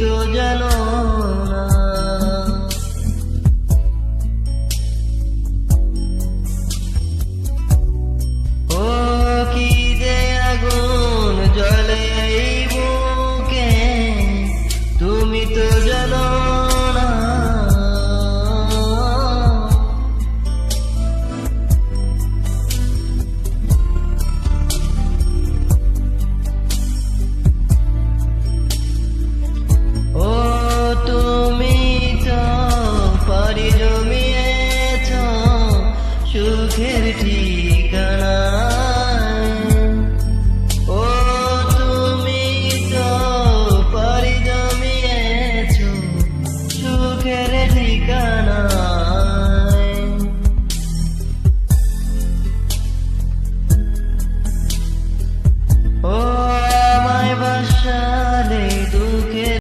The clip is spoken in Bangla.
তো জানো না। ও কি যে আগুন জ্বলে এই বুকে, তুমি তো জানো না। ও তুমি তো পারি জমিয়েছ সুখের